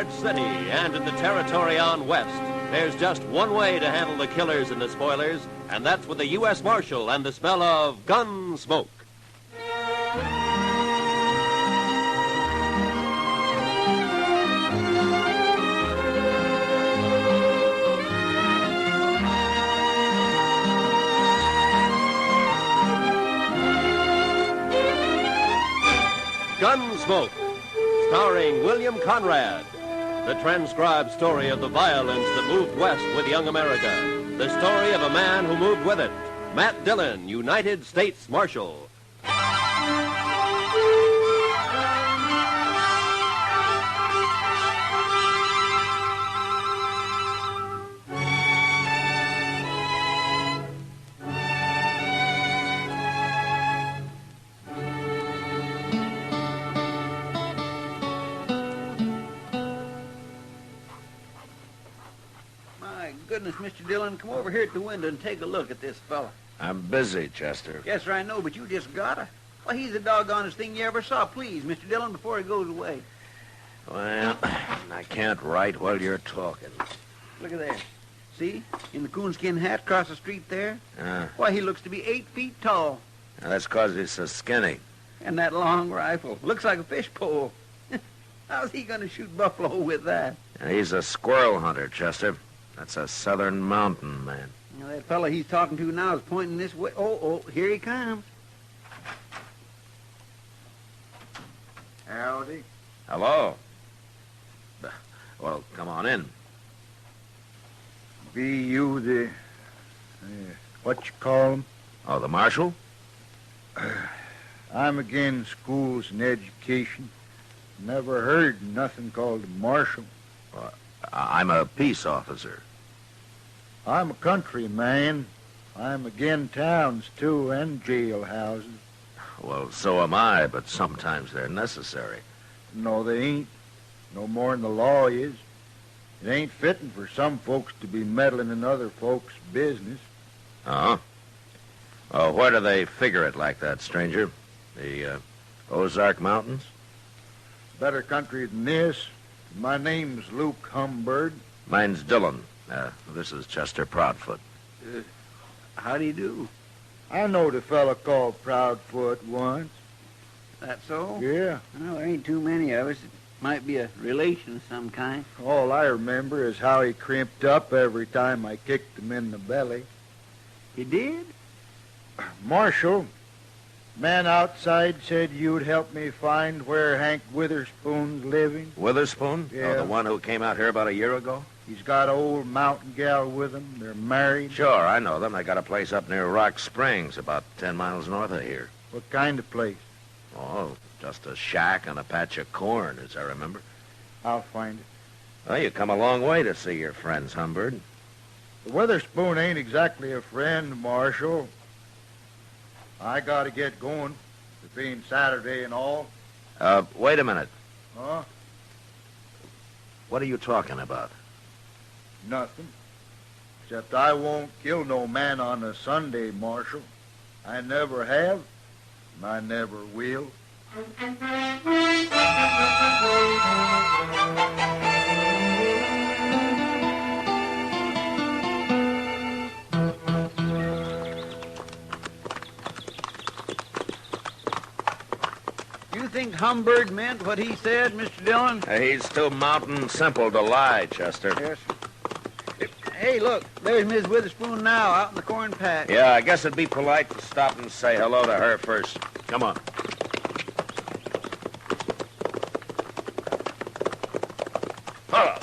large city and in the territory on west, there's just one way to handle the killers and the spoilers, and that's with the U.S. Marshal and the smell of Gunsmoke. Gunsmoke, starring William Conrad. The transcribed story of the violence that moved west with young America. The story of a man who moved with it. Matt Dillon, United States Marshal. Goodness, Mr. Dillon, come over here at the window and take a look at this fella. I'm busy, Chester. Yes, sir, I know, but you just gotta. Well, he's the doggonest thing you ever saw. Please, Mr. Dillon, before he goes away. Well, I can't write while you're talking. Look at there. See? In the coonskin hat across the street there? Why, he looks to be 8 feet tall. Now, that's 'cause he's so skinny. And that long rifle. Looks like a fish pole. How's he going to shoot buffalo with that? He's a squirrel hunter, Chester. That's a southern mountain man. Now, that fella he's talking to now is pointing this way. Oh, here he comes. Howdy. Hello. Well, come on in. Be you the... what you call 'em? Oh, the marshal? I'm again schools and education. Never heard nothing called a marshal. I'm a peace officer. I'm a country man. I'm again towns, too, and jailhouses. Well, so am I, but sometimes they're necessary. No, they ain't. No more'n the law is. It ain't fitting for some folks to be meddling in other folks' business. Uh-huh. Oh, where do they figure it like that, stranger? The Ozark Mountains? Better country than this. My name's Luke Humbird. Mine's Dillon. This is Chester Proudfoot. How do you do? I knowed a fella called Proudfoot once. That so? Yeah. Well, there ain't too many of us. It might be a relation of some kind. All I remember is how he crimped up every time I kicked him in the belly. He did? Marshal, man outside said you'd help me find where Hank Witherspoon's living. Witherspoon? Yeah. Oh, the one who came out here about a year ago? He's got an old mountain gal with him. They're married. Sure, I know them. They got a place up near Rock Springs, about 10 miles north of here. What kind of place? Oh, just a shack and a patch of corn, as I remember. I'll find it. Well, you come a long way to see your friends, Humbird. The Witherspoon ain't exactly a friend, Marshal. I gotta get going. It being Saturday and all. Wait a minute. Huh? What are you talking about? Nothing. Except I won't kill no man on a Sunday, Marshal. I never have, and I never will. You think Humbird meant what he said, Mr. Dillon? He's too mountain simple to lie, Chester. Yes. Hey, look, there's Miss Witherspoon now, out in the corn patch. Yeah, I guess it'd be polite to stop and say hello to her first. Come on. Hello.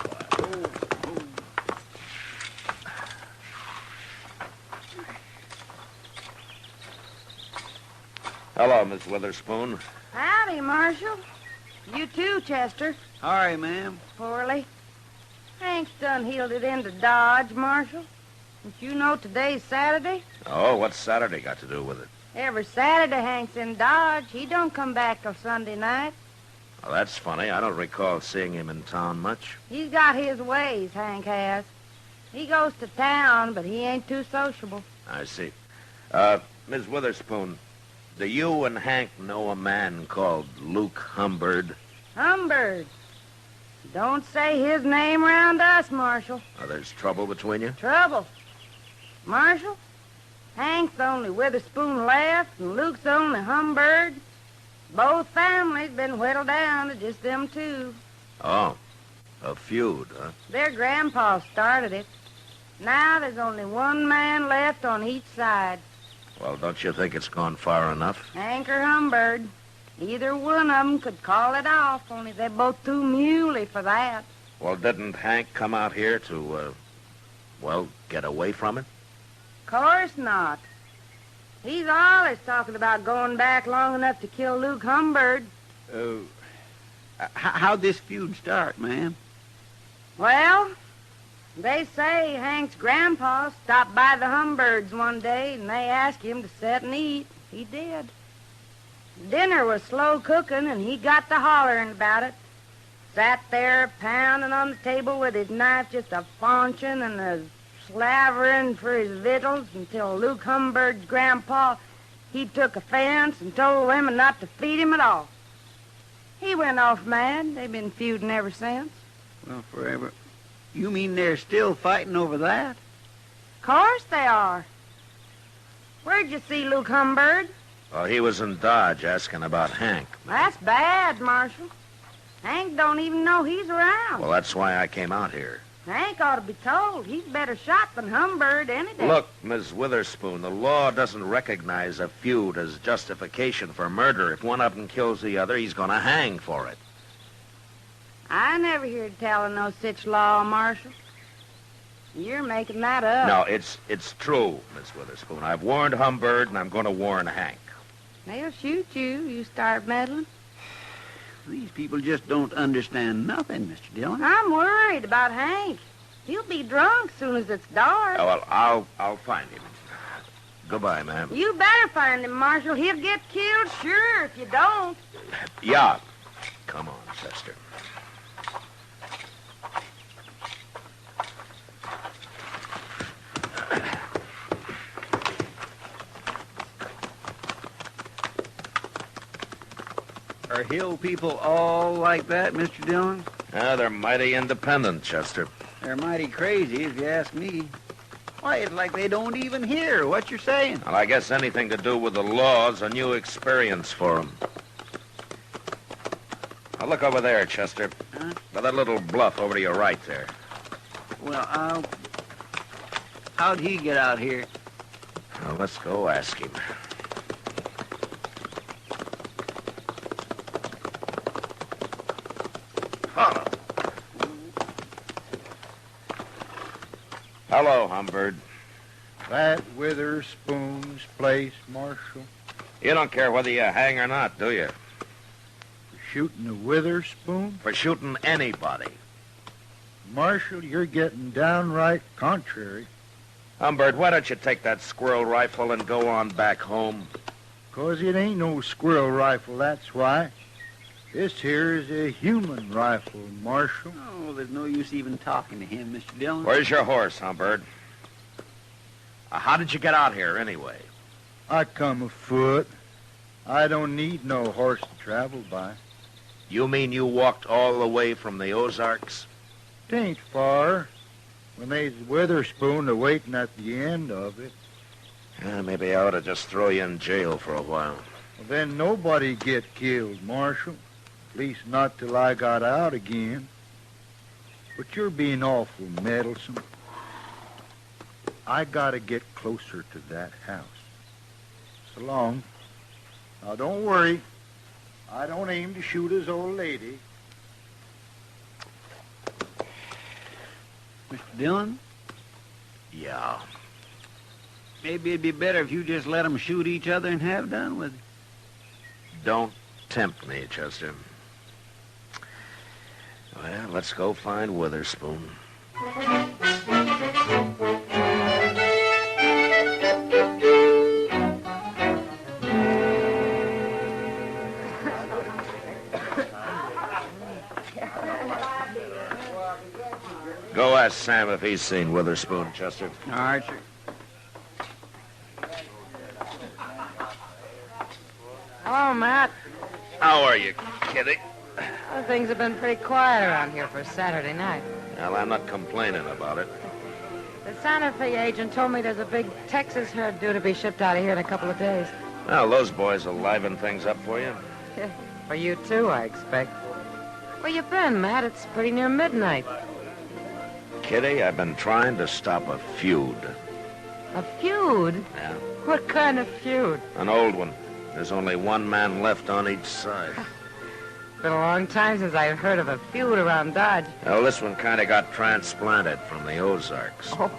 Hello, Miss Witherspoon. Howdy, Marshal. You too, Chester. Sorry, ma'am. Poorly. Hank's done heeled it into Dodge, Marshal. Don't you know today's Saturday? Oh, what's Saturday got to do with it? Every Saturday Hank's in Dodge. He don't come back till Sunday night. Well, that's funny. I don't recall seeing him in town much. He's got his ways, Hank has. He goes to town, but he ain't too sociable. I see. Miss Witherspoon, do you and Hank know a man called Luke Humbird? Humbird. Don't say his name around us, Marshal. There's trouble between you? Trouble. Marshal, Hank's the only Witherspoon left, and Luke's the only Humbird. Both families been whittled down to just them two. Oh, a feud, huh? Their grandpa started it. Now there's only one man left on each side. Well, don't you think it's gone far enough? Hank or Humbird. Either one of 'em could call it off, only they're both too muley for that. Well, didn't Hank come out here to, get away from it? Course not. He's always talking about going back long enough to kill Luke Humbird. How'd this feud start, ma'am? Well, they say Hank's grandpa stopped by the Humbirds one day, and they asked him to sit and eat. He did. Dinner was slow cooking, and he got to hollering about it. Sat there pounding on the table with his knife just a-faunching and a-slavering for his victuals until Luke Humbird's grandpa, he took offense and told women not to feed him at all. He went off mad. They've been feuding ever since. Well, forever. You mean they're still fighting over that? Course they are. Where'd you see Luke Humbird? Well, he was in Dodge asking about Hank. That's bad, Marshal. Hank don't even know he's around. Well, that's why I came out here. Hank ought to be told. He's better shot than Humbird any day. Look, Miss Witherspoon, the law doesn't recognize a feud as justification for murder. If one of them kills the other, he's going to hang for it. I never heard tell of no such law, Marshal. You're making that up. No, it's true, Miss Witherspoon. I've warned Humbird, and I'm going to warn Hank. They'll shoot you start meddling. These people just don't understand nothing, Mr. Dillon. I'm worried about Hank. He'll be drunk soon as it's dark. Oh, well, I'll find him. Goodbye, ma'am. You better find him, Marshal. He'll get killed, sure, if you don't. Yeah. Come on, Chester. Are hill people all like that, Mr. Dillon? They're mighty independent, Chester. They're mighty crazy, if you ask me. Why, it's like they don't even hear what you're saying. Well, I guess anything to do with the law is a new experience for them. Now, look over there, Chester. Huh? By that little bluff over to your right there. Well, how'd he get out here? Well, let's go ask him. Hello, Humbird. That Witherspoon's place, Marshal. You don't care whether you hang or not, do you? For shooting the Witherspoon? For shooting anybody. Marshal, you're getting downright contrary. Humbird, why don't you take that squirrel rifle and go on back home? 'Cause it ain't no squirrel rifle, that's why. This here is a human rifle, Marshal. Oh, there's no use even talking to him, Mr. Dillon. Where's your horse, Humbird? How did you get out here, anyway? I come afoot. I don't need no horse to travel by. You mean you walked all the way from the Ozarks? 'Tain't far. When they's Witherspoon a-waiting at the end of it. Maybe I ought to just throw you in jail for a while. Well, then nobody get killed, Marshal. At least not till I got out again. But you're being awful meddlesome. I gotta get closer to that house. So long. Now, don't worry. I don't aim to shoot his old lady. Mr. Dillon, Yeah. maybe it'd be better if you just let them shoot each other and have done with it. Don't tempt me, Chester. Well, let's go find Witherspoon. Go ask Sam if he's seen Witherspoon, Chester. All right, sir. Hello, Matt. How are you, Kitty? Well, things have been pretty quiet around here for Saturday night. Well, I'm not complaining about it. The Santa Fe agent told me there's a big Texas herd due to be shipped out of here in a couple of days. Well, those boys will liven things up for you. For you, too, I expect. Where you been, Matt? It's pretty near midnight. Kitty, I've been trying to stop a feud. A feud? Yeah. What kind of feud? An old one. There's only one man left on each side. It's been a long time since I've heard of a feud around Dodge. Well, this one kind of got transplanted from the Ozarks. Oh.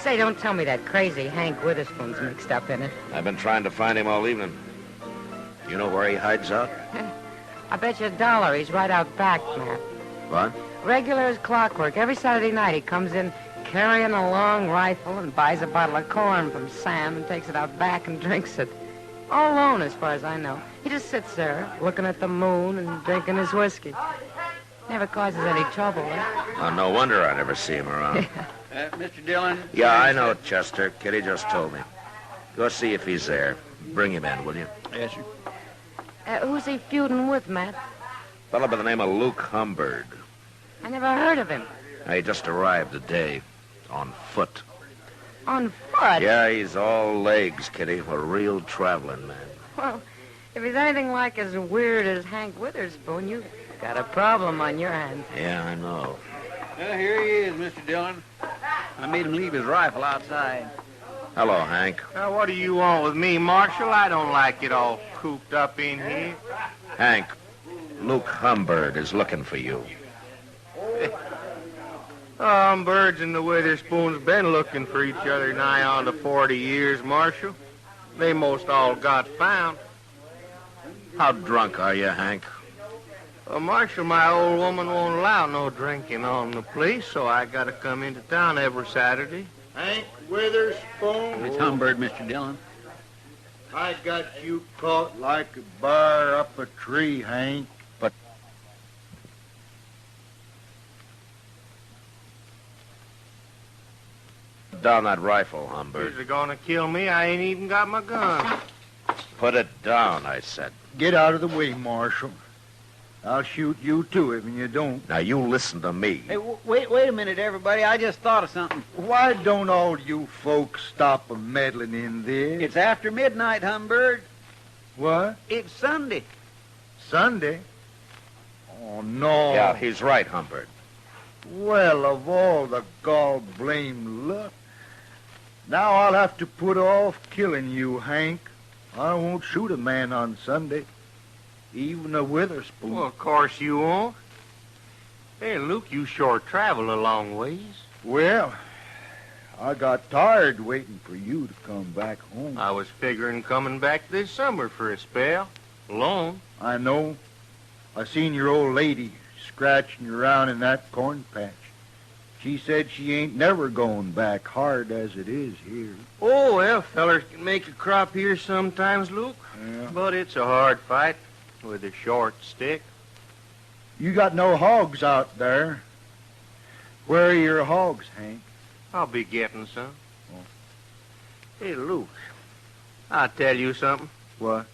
Say, don't tell me that crazy Hank Witherspoon's mixed up in it. I've been trying to find him all evening. You know where he hides out? I bet you $1 he's right out back, Matt. What? Regular as clockwork. Every Saturday night he comes in carrying a long rifle and buys a bottle of corn from Sam and takes it out back and drinks it. All alone, as far as I know. He just sits there, looking at the moon and drinking his whiskey. Never causes any trouble, eh? Oh, no wonder I never see him around. Mr. Dillon? Yeah, I know, Chester. Kitty just told me. Go see if he's there. Bring him in, will you? Yes, sir. Who's he feuding with, Matt? Fellow by the name of Luke Humbird. I never heard of him. He just arrived today. On foot. On foot? Yeah, he's all legs, Kitty. A real traveling man. Well, if he's anything like as weird as Hank Witherspoon, you've got a problem on your hands. Yeah, I know. Well, here he is, Mr. Dillon. I made him leave his rifle outside. Hello, Hank. Now, what do you want with me, Marshal? I don't like it all cooped up in here. Hank, Luke Humbird is looking for you. Birds and the Witherspoons been looking for each other nigh on to 40 years, Marshal. They most all got found. How drunk are you, Hank? Marshal, my old woman won't allow no drinking on the place, so I gotta come into town every Saturday. Hank Witherspoon. It's Humbird, Mr. Dillon. I got you caught like a bear up a tree, Hank. Down that rifle, Humbird. You're gonna kill me. I ain't even got my gun. Put it down, I said. Get out of the way, Marshal. I'll shoot you, too, if you don't. Now, you listen to me. Hey, wait a minute, everybody. I just thought of something. Why don't all you folks stop a meddling in this? It's after midnight, Humbird. What? It's Sunday. Sunday? Oh, no. Yeah, he's right, Humbird. Well, of all the gall-blamed luck. Now I'll have to put off killing you, Hank. I won't shoot a man on Sunday. Even a Witherspoon. Well, of course you won't. Hey, Luke, you sure travel a long ways. Well, I got tired waiting for you to come back home. I was figuring coming back this summer for a spell. Alone. I know. I seen your old lady scratching around in that corn patch. She said she ain't never going back, hard as it is here. Oh, well, fellers can make a crop here sometimes, Luke. Yeah. But it's a hard fight with a short stick. You got no hogs out there. Where are your hogs, Hank? I'll be getting some. Oh. Hey, Luke, I'll tell you something. What?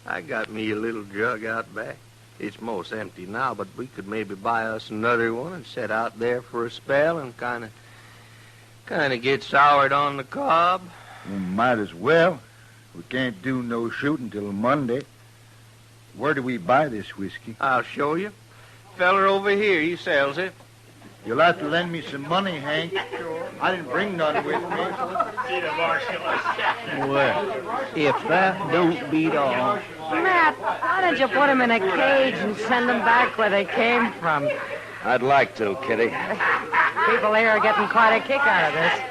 I got me a little jug out back. It's most empty now, but we could maybe buy us another one and set out there for a spell and kind of get soured on the cob. Well, might as well. We can't do no shooting till Monday. Where do we buy this whiskey? I'll show you. Feller over here, he sells it. You'll have to lend me some money, Hank. I didn't bring none with me. Well, if that don't beat all. Matt, why don't you put them in a cage and send them back where they came from? I'd like to, Kitty. People here are getting quite a kick out of this.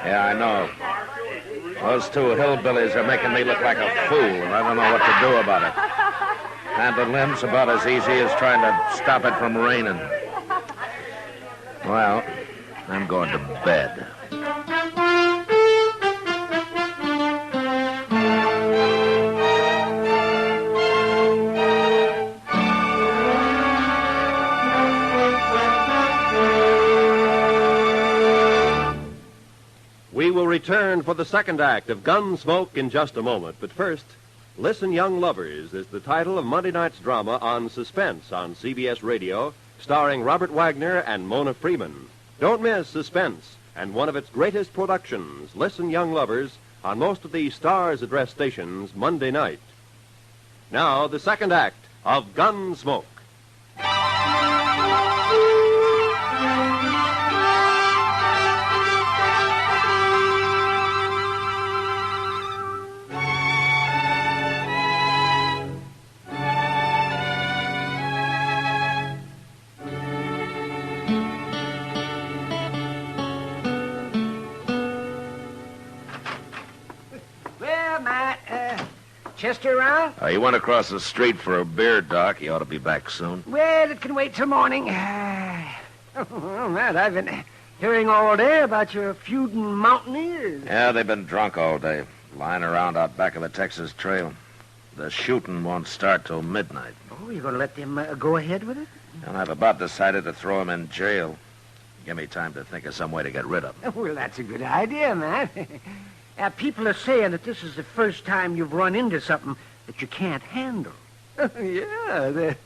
Yeah, I know. Those two hillbillies are making me look like a fool, and I don't know what to do about it. Handling them's about as easy as trying to stop it from raining. Well, I'm going to bed. We will return for the second act of Gunsmoke in just a moment. But first, Listen, Young Lovers is the title of Monday night's drama on Suspense on CBS Radio, starring Robert Wagner and Mona Freeman. Don't miss Suspense and one of its greatest productions, Listen, Young Lovers, on most of the Stars Address stations Monday night. Now, the second act of Gunsmoke. Well, Matt, Chester around? He went across the street for a beer, Doc. He ought to be back soon. Well, it can wait till morning. Oh, Matt, I've been hearing all day about your feuding mountaineers. Yeah, they've been drunk all day, lying around out back of the Texas Trail. The shooting won't start till midnight. Oh, you're going to let them go ahead with it? And I've about decided to throw him in jail. Give me time to think of some way to get rid of him. Well, that's a good idea, Matt. People are saying that this is the first time you've run into something that you can't handle. Yeah, they're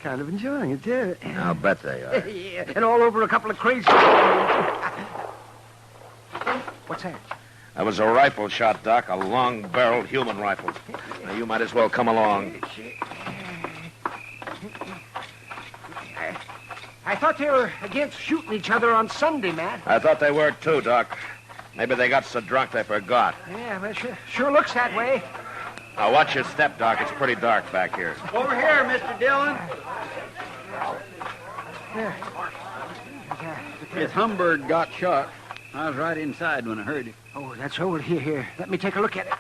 kind of enjoying it, too. I'll bet they are. Yeah, and all over a couple of crazy... What's that? That was a rifle shot, Doc, a long-barreled human rifle. Now, you might as well come along. I thought they were against shooting each other on Sunday, Matt. I thought they were, too, Doc. Maybe they got so drunk they forgot. Yeah, well, sure looks that way. Now, watch your step, Doc. It's pretty dark back here. Over here, Mr. Dillon. His Humbird got shot. I was right inside when I heard it. Oh, that's old. Here. Let me take a look at it.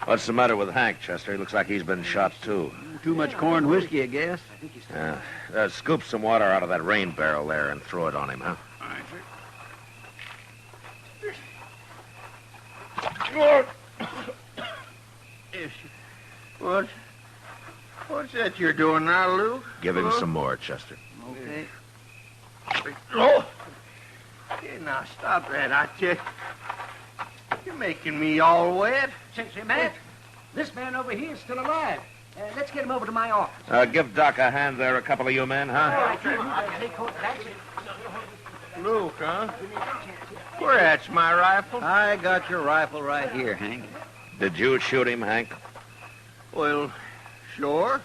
What's the matter with Hank, Chester? He looks like he's been shot, too. Too much corn whiskey, I guess. Yeah. Scoop some water out of that rain barrel there and throw it on him, huh? All right, sir. What's that you're doing now, Luke? Give him some more, Chester. Okay. Oh! Hey, now, stop that. You're making me all wet. Say, Matt, this man over here is still alive. Let's get him over to my office. Give Doc a hand there, a couple of you men, huh? All right, take hold of that. Luke, huh? Where at's my rifle? I got your rifle right here, Hank. Did you shoot him, Hank? Well, sure.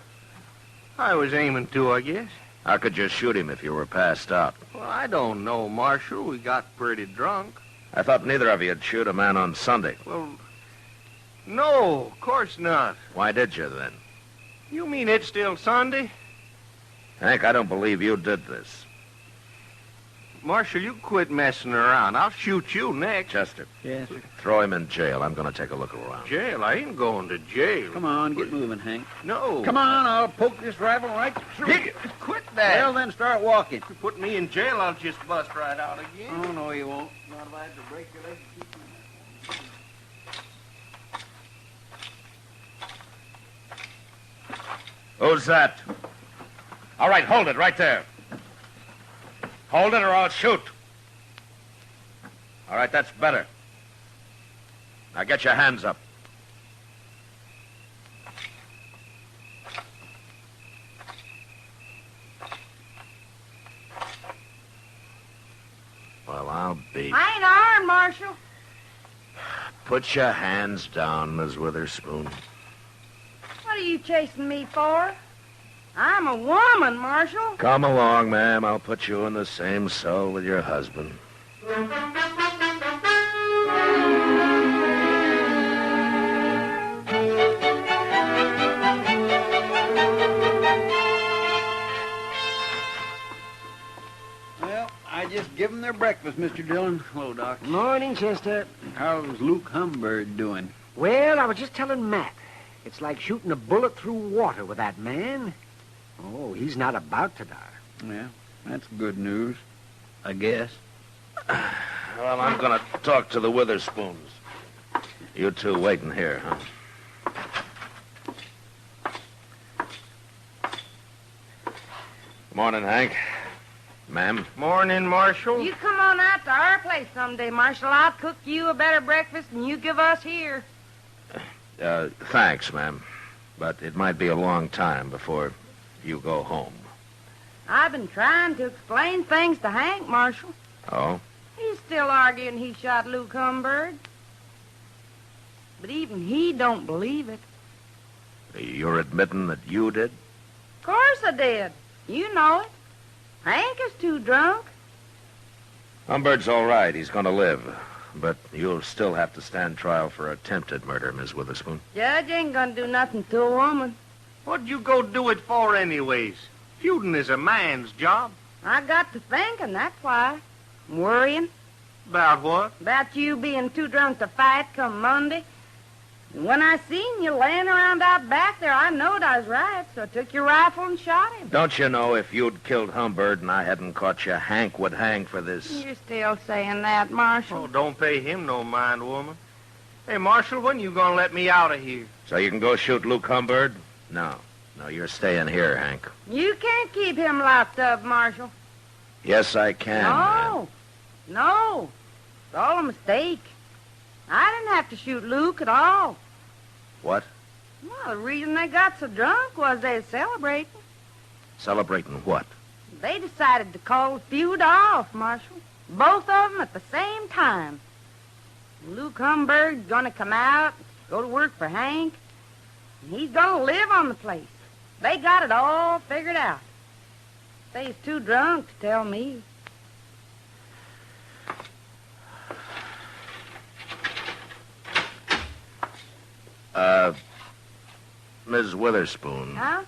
I was aiming to, I guess. How could you shoot him if you were passed out? Well, I don't know, Marshal. We got pretty drunk. I thought neither of you'd shoot a man on Sunday. Well, no, of course not. Why did you, then? You mean it's still Sunday? Hank, I don't believe you did this. Marshal, you quit messing around. I'll shoot you next. Chester, Yes, sir. throw him in jail. I'm going to take a look around. Jail? I ain't going to jail. Come on, get moving, Hank. No. Come on, I'll poke this rifle right through you. Quit that. Well, then start walking. You put me in jail, I'll just bust right out again. Oh, no, you won't. Not if I have to break your leg to keep you. Who's that? All right, hold it right there. Hold it or I'll shoot. All right, that's better. Now get your hands up. Well, I'll be... I ain't armed, Marshal. Put your hands down, Miss Witherspoon. What are you chasing me for? I'm a woman, Marshal. Come along, ma'am. I'll put you in the same cell with your husband. Well, I just give them their breakfast, Mr. Dillon. Hello, Doc. Morning, Chester. How's Luke Humbird doing? Well, I was just telling Matt. It's like shooting a bullet through water with that man. Oh, he's not about to die. Yeah, that's good news, I guess. Well, I'm going to talk to the Witherspoons. You two waiting here, huh? Morning, Hank. Ma'am. Morning, Marshal. You come on out to our place someday, Marshal. I'll cook you a better breakfast than you give us here. Thanks, ma'am. But it might be a long time before you go home. I've been trying to explain things to Hank, Marshal. Oh? He's still arguing he shot Luke Humbird. But even he don't believe it. You're admitting that you did? Of course I did. You know it. Hank is too drunk. Humbird's all right. He's going to live. But you'll still have to stand trial for attempted murder, Miss Witherspoon. Judge ain't gonna do nothing to a woman. What'd you go do it for anyways? Feuding is a man's job. I got to thinking, that's why. I'm worrying About what? about you being too drunk to fight come Monday. And when I seen you laying around out back there, I knowed I was right, so I took your rifle and shot him. Don't you know if you'd killed Humbird and I hadn't caught you, Hank would hang for this? You're still saying that, Marshal. Oh, don't pay him no mind, woman. Hey, Marshal, when you gonna let me out of here? So you can go shoot Luke Humbird? No, you're staying here, Hank. You can't keep him locked up, Marshal. Yes, I can. No. It's all a mistake. I didn't have to shoot Luke at all. What? Well, the reason they got so drunk was they was celebrating. Celebrating what? They decided to call the feud off, Marshal. Both of them at the same time. Luke Humbird's gonna come out, go to work for Hank, and he's gonna live on the place. They got it all figured out. They's too drunk to tell me. Ms. Witherspoon. Huh?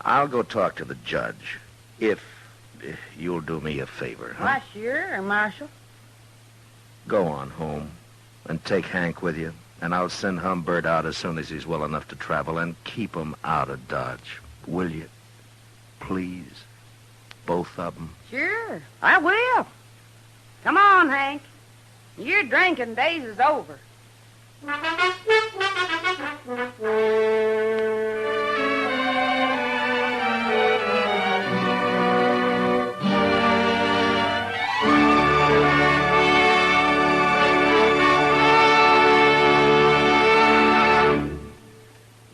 I'll go talk to the judge. If you'll do me a favor, huh? Why, sure, Marshal. Go on home and take Hank with you, and I'll send Humbird out as soon as he's well enough to travel, and keep him out of Dodge. Will you? Please? Both of them? Sure, I will. Come on, Hank. Your drinking days is over.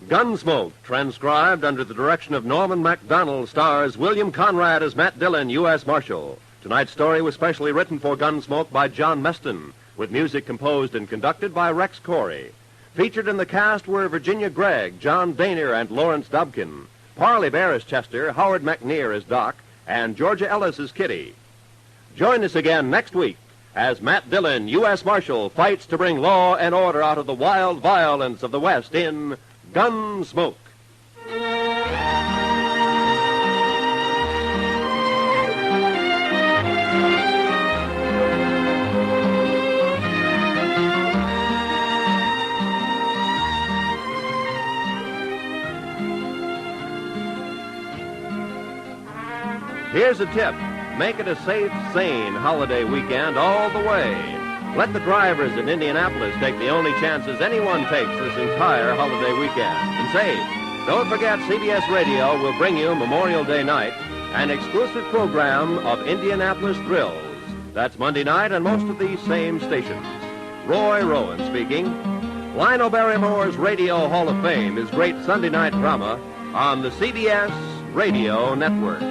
Gunsmoke, transcribed under the direction of Norman MacDonald, stars William Conrad as Matt Dillon, U.S. Marshal. Tonight's story was specially written for Gunsmoke by John Meston, with music composed and conducted by Rex Corey. Featured in the cast were Virginia Gregg, John Daner, and Lawrence Dobkin. Parley Bear as Chester, Howard McNear as Doc, and Georgia Ellis as Kitty. Join us again next week as Matt Dillon, U.S. Marshal, fights to bring law and order out of the wild violence of the West in Gunsmoke. Here's a tip. Make it a safe, sane holiday weekend all the way. Let the drivers in Indianapolis take the only chances anyone takes this entire holiday weekend. And say, don't forget CBS Radio will bring you Memorial Day night, an exclusive program of Indianapolis thrills. That's Monday night on most of these same stations. Roy Rowan speaking. Lionel Barrymore's Radio Hall of Fame is great Sunday night drama on the CBS Radio Network.